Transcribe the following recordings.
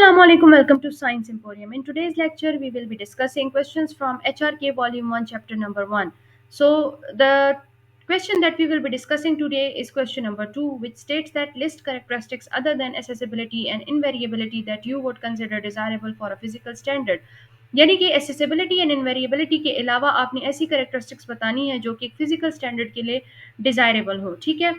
Assalamualaikum, welcome to Science Emporium. In today's lecture, we will be discussing questions from HRK Volume 1, Chapter number 1. So, the question that we will be discussing today is question number 2, which states that list characteristics other than accessibility and invariability that you would consider desirable for a physical standard. यानी कि accessibility and invariability के अलावा आपने ऐसी characteristics बतानी है जो कि एक physical standard के लिए desirable हो, ठीक है?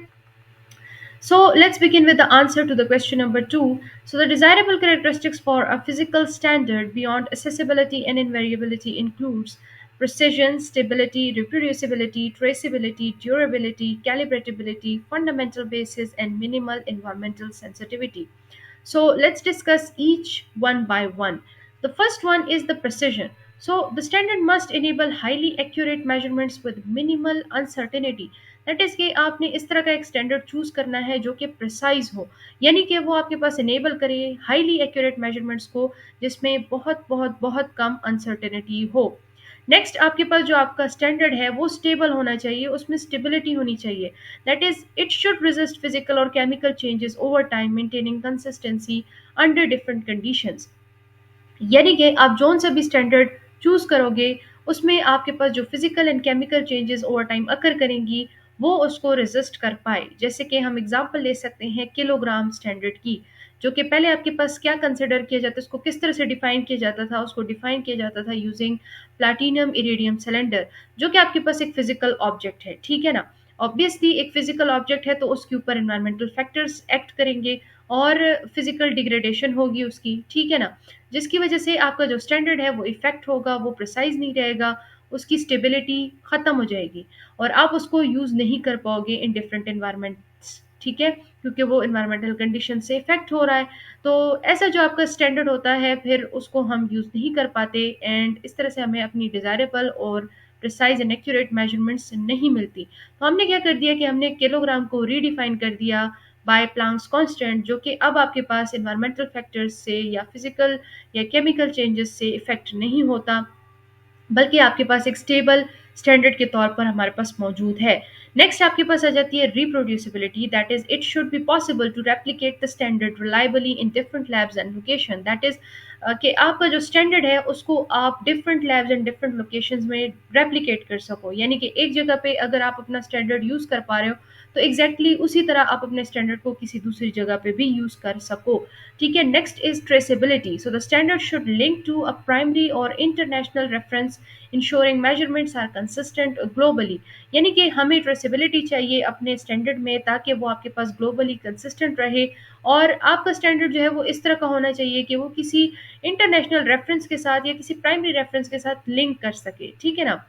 So let's begin with the answer to the question number 2. So the desirable characteristics for a physical standard beyond accessibility and invariability includes precision, stability, reproducibility, traceability, durability, calibratability, fundamental basis, and minimal environmental sensitivity. So let's discuss each one by one. The first one is the precision. So the standard must enable highly accurate measurements with minimal uncertainty. That is कि आपने इस तरह का एक standard choose करना है जो कि प्रिसाइज हो, यानी कि वो आपके पास इनेबल करे हाईली एक्यूरेट मेजरमेंट्स को जिसमें बहुत बहुत बहुत कम अनसर्टेनिटी हो। नेक्स्ट आपके पास जो आपका स्टैंडर्ड है वो स्टेबल होना चाहिए, उसमें स्टेबिलिटी होनी चाहिए। That is it should resist physical और chemical changes over time, maintaining consistency under different conditions. यानी कि आप जोन सा भी स्टैंडर्ड चूज करोगे उसमें आपके पास जो physical and chemical changes over time occur करेंगी वो उसको रेजिस्ट कर पाए। जैसे कि हम एग्जांपल ले सकते हैं किलोग्राम स्टैंडर्ड की, जो कि पहले आपके पास क्या कंसिडर किया जाता है, उसको किस तरह से डिफाइन किया जाता था, उसको डिफाइन किया जाता था यूजिंग प्लैटिनम इरिडियम सिलेंडर, जो कि आपके पास एक फिजिकल ऑब्जेक्ट है, ठीक है ना। ऑब्वियसली एक फिजिकल ऑब्जेक्ट है तो उसके ऊपर एनवायरमेंटल फैक्टर्स एक्ट करेंगे और फिजिकल डिग्रेडेशन होगी उसकी, ठीक है ना, जिसकी वजह से आपका जो स्टैंडर्ड है वो इफेक्ट होगा, वो प्रिसाइज नहीं रहेगा, उसकी स्टेबिलिटी खत्म हो जाएगी और आप उसको यूज नहीं कर पाओगे इन डिफरेंट एनवायरमेंट्स, ठीक है, क्योंकि वो एनवायरमेंटल कंडीशन से इफेक्ट हो रहा है। तो ऐसा जो आपका स्टैंडर्ड होता है फिर उसको हम यूज नहीं कर पाते एंड इस तरह से हमें अपनी डिजायरेबल और प्रिसाइज एंड एक्यूरेट मेजरमेंट्स नहीं मिलती। तो हमने क्या कर दिया कि हमने किलोग्राम को रीडिफाइन कर दिया बाय प्लांक्स कांस्टेंट, जो कि अब आपके पास एनवायरमेंटल फैक्टर्स से या फिजिकल या केमिकल चेंजेस से इफेक्ट नहीं होता, बल्कि आपके पास एक स्टेबल स्टैंडर्ड के तौर पर हमारे पास मौजूद है। नेक्स्ट आपके पास आ जाती है reproducibility, that is it should be possible to replicate the standard reliably in different labs and location. That is कि आपका जो स्टैंडर्ड है उसको आप different labs and different locations में रेप्लिकेट कर सको, यानी कि एक जगह पे अगर आप अपना स्टैंडर्ड यूज कर पा रहे हो तो एग्जैक्टली उसी तरह आप अपने स्टैंडर्ड को किसी दूसरी जगह पे भी यूज कर सको, ठीक है। Next is traceability. So the standard should link to a primary or international reference ensuring measurements are consistent globally, यानी कि हमें ट्रेसेबिलिटी चाहिए अपने स्टैंडर्ड में ताकि वो आपके पास ग्लोबली कंसिस्टेंट रहे और आपका स्टैंडर्ड जो है वो इस तरह का होना चाहिए कि वो किसी इंटरनेशनल रेफरेंस के साथ या किसी प्राइमरी रेफरेंस के साथ लिंक कर सके, ठीक है ना।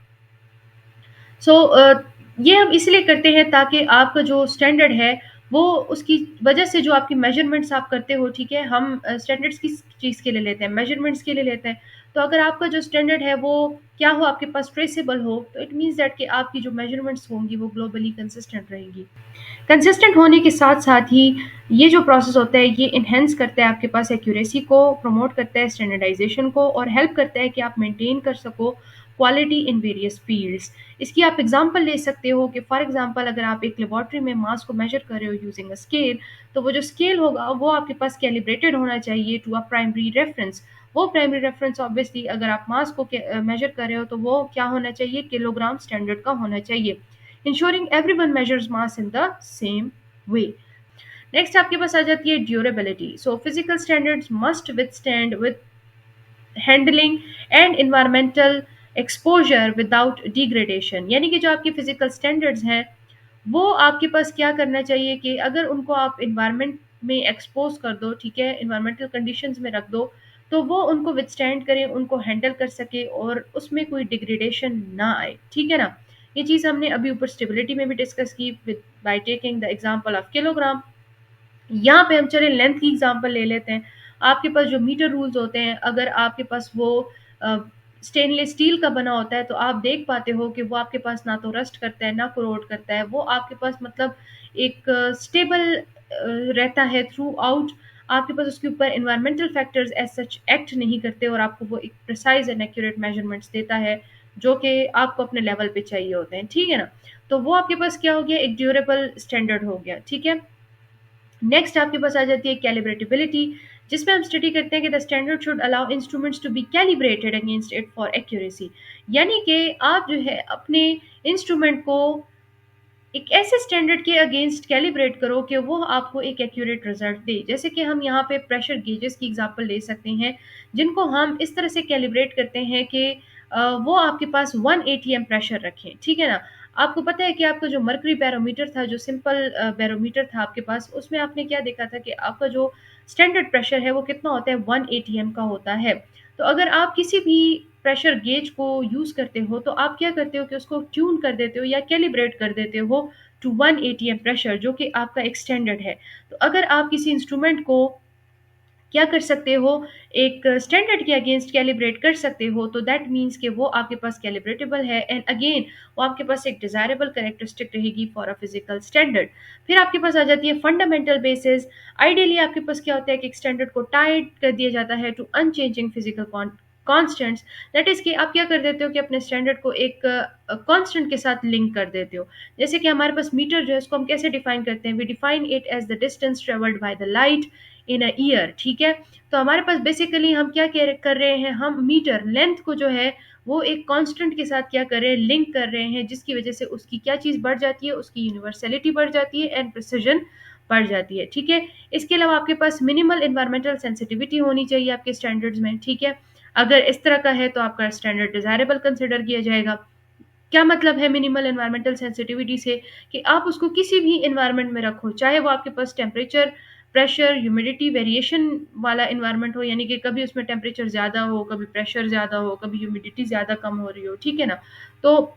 सो ये हम इसलिए करते हैं ताकि आपका जो स्टैंडर्ड है वो उसकी वजह से जो आपकी मेजरमेंट्स आप करते हो, ठीक है, हम स्टैंडर्ड्स किस चीज़ के लिए लेते हैं, मेजरमेंट्स के लिए लेते हैं। तो अगर आपका जो स्टैंडर्ड है वो क्या हो, आपके पास ट्रेसेबल हो, तो इट मीन्स दैट कि आपकी जो मेजरमेंट्स होंगी वो ग्लोबली कंसिस्टेंट रहेंगी। कंसिस्टेंट होने के साथ साथ ही ये जो प्रोसेस होता है ये इन्हेंस करता है आपके पास एक्यूरेसी को, प्रमोट करता है स्टैंडर्डाइजेशन को और हेल्प करता है कि आप मेंटेन कर सको क्वालिटी इन वेरियस फील्ड्स। इसकी आप एग्जांपल ले सकते हो कि फॉर एग्जांपल अगर आप एक लेबोरेटरी में मास को मेजर कर रहे हो यूजिंग अ स्केल, तो वो जो स्केल होगा वो आपके पास कैलिब्रेटेड होना चाहिए टू अ प्राइमरी रेफरेंस। वो प्राइमरी रेफरेंस ऑब्वियसली अगर आप मास को मेजर कर रहे हो तो वो क्या होना चाहिए, किलोग्राम स्टैंडर्ड का होना चाहिए, ensuring everyone measures mass in the same way. Next आपके पास आ जाती है durability. So physical standards must withstand with handling and environmental exposure without degradation, यानी कि जो आपके फिजिकल स्टैंडर्ड्स हैं वो आपके पास क्या करना चाहिए कि अगर उनको आप इन्वायरमेंट में एक्सपोज कर दो, ठीक है, इन्वायरमेंटल कंडीशंस में रख दो, तो वो उनको विथस्टैंड करें, उनको हैंडल कर सके और उसमें कोई डिग्रेडेशन ना आए, ठीक है ना। ये चीज़ हमने अभी ऊपर स्टेबिलिटी में भी डिस्कस की with by taking the example of kilogram. यहाँ पे हम चले लेंथ की एग्जांपल ले लेते हैं। आपके पास जो मीटर रूल्स होते हैं, अगर आपके पास वो स्टेनलेस स्टील का बना होता है तो आप देख पाते हो कि वो आपके पास ना तो रस्ट करता है ना कोरोड करता है, वो आपके पास मतलब एक स्टेबल रहता है थ्रू आउट। आपके पास उसके ऊपर environmental factors as such act नहीं करते और आपको वो एक प्रिसाइज एंड एक्यूरेट मेजरमेंट्स देता है जो कि आपको अपने लेवल पे चाहिए होते हैं, ठीक है ना। तो वो आपके पास क्या हो गया, एक ड्यूरेबल स्टैंडर्ड हो गया, ठीक है। नेक्स्ट आपके पास आ जाती है कैलिब्रेटेबिलिटी, जिसमें हम स्टडी करते हैं कि the standard should allow instruments to be calibrated against it for accuracy. यानी कि आप जो है अपने इंस्ट्रूमेंट को एक ऐसे स्टैंडर्ड के अगेंस्ट कैलिब्रेट करो कि वो आपको एक एक्यूरेट रिजल्ट दे। जैसे कि हम यहाँ पे प्रेशर गेजेस की एग्जांपल ले सकते हैं, जिनको हम इस तरह से कैलिब्रेट करते हैं कि वो आपके पास 1 एटीएम प्रेशर रखें, ठीक है ना। आपको पता है कि आपका जो मर्करी बैरोमीटर था, जो सिंपल बैरोमीटर था आपके पास, उसमें आपने क्या देखा था कि आपका जो स्टैंडर्ड प्रेशर है वो कितना होता है, 1 एटीएम का होता है। तो अगर आप किसी भी प्रेशर गेज को यूज़ करते हो तो आप क्या करते हो कि उसको ट्यून कर देते हो या कैलिब्रेट कर देते हो टू 1 एटीएम प्रेशर, जो कि आपका एक स्टैंडर्ड है। तो अगर आप किसी इंस्ट्रूमेंट को क्या कर सकते हो, एक स्टैंडर्ड के अगेंस्ट कैलिब्रेट कर सकते हो, तो दैट मीन्स कि वो आपके पास कैलिब्रेटेबल है एंड अगेन वो आपके पास एक डिजायरेबल कैरेक्टरिस्टिक रहेगी फॉर अ फिजिकल स्टैंडर्ड। फिर आपके पास आ जाती है फंडामेंटल बेसिस। आइडियली आपके पास क्या होता है कि एक स्टैंडर्ड को टाइड कर दिया जाता है to unchanging physical constants. That is कि आप क्या कर देते हो कि अपने स्टैंडर्ड को एक कांस्टेंट के साथ लिंक कर देते हो। जैसे कि हमारे पास मीटर जो है, इसको हम कैसे डिफाइन करते हैं, we define it as the distance travelled by the light in a year, ठीक है। तो हमारे पास बेसिकली हम क्या कर रहे हैं, हम मीटर लेंथ को जो है वो एक कांस्टेंट के साथ क्या कर रहे हैं, लिंक कर रहे हैं, जिसकी वजह से उसकी क्या चीज़ बढ़ जाती है, उसकी यूनिवर्सलिटी बढ़ जाती है एंड प्रिसिजन बढ़ जाती है, ठीक है। इसके अलावा आपके पास मिनिमल इन्वायरमेंटल सेंसिटिविटी होनी चाहिए आपके स्टैंडर्ड्स में, ठीक है। अगर इस तरह का है तो आपका स्टैंडर्ड डिजायरेबल कंसिडर किया जाएगा। क्या मतलब है मिनिमल एनवायरमेंटल सेंसिटिविटी से, कि आप उसको किसी भी एनवायरनमेंट में रखो, चाहे वो आपके पास टेम्परेचर, प्रेशर, ह्यूमिडिटी वेरिएशन वाला एनवायरनमेंट हो, यानी कि कभी उसमें टेम्परेचर ज़्यादा हो, कभी प्रेशर ज़्यादा हो, कभी ह्यूमिडिटी ज़्यादा कम हो रही हो, ठीक है ना। तो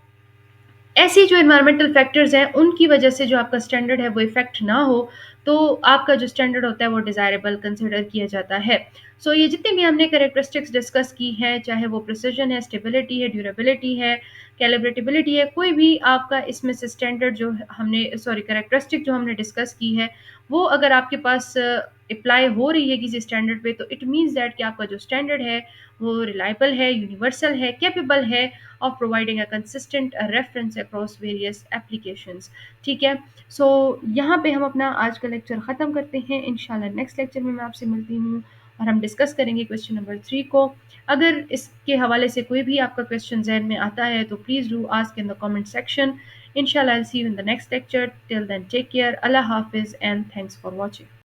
ऐसी जो एनवायरमेंटल फैक्टर्स हैं उनकी वजह से जो आपका स्टैंडर्ड है वो इफेक्ट ना हो, तो आपका जो स्टैंडर्ड होता है वो डिज़ायरेबल कंसिडर किया जाता है। सो ये जितनी भी हमने कैरेक्टरिस्टिक्स डिस्कस की हैं, चाहे वो प्रिसिजन है, स्टेबिलिटी है, ड्यूरेबिलिटी है, कैलिब्रेटेबिलिटी है, कोई भी आपका इसमें से स्टैंडर्ड जो हमने सॉरी कैरेक्टरिस्टिक जो हमने डिस्कस की है, वो अगर आपके पास अप्लाई हो रही है किसी स्टैंडर्ड पे, तो इट मीन्स दैट कि आपका जो स्टैंडर्ड है वो रिलायबल है, यूनिवर्सल है, कैपेबल है of providing a consistent reference across various applications, ठीक है। सो यहाँ पे हम अपना आज का लेक्चर ख़त्म करते हैं। इंशाल्लाह नेक्स्ट लेक्चर में मैं आपसे मिलती हूँ और हम डिस्कस करेंगे क्वेश्चन नंबर 3 को। अगर इसके हवाले से कोई भी आपका क्वेश्चन जहन में आता है तो please do ask in the comment section. इंशाल्लाह I will see you in the next lecture. Till then take care, अल्लाह हाफिज़ एंड थैंक्स फॉर वॉचिंग।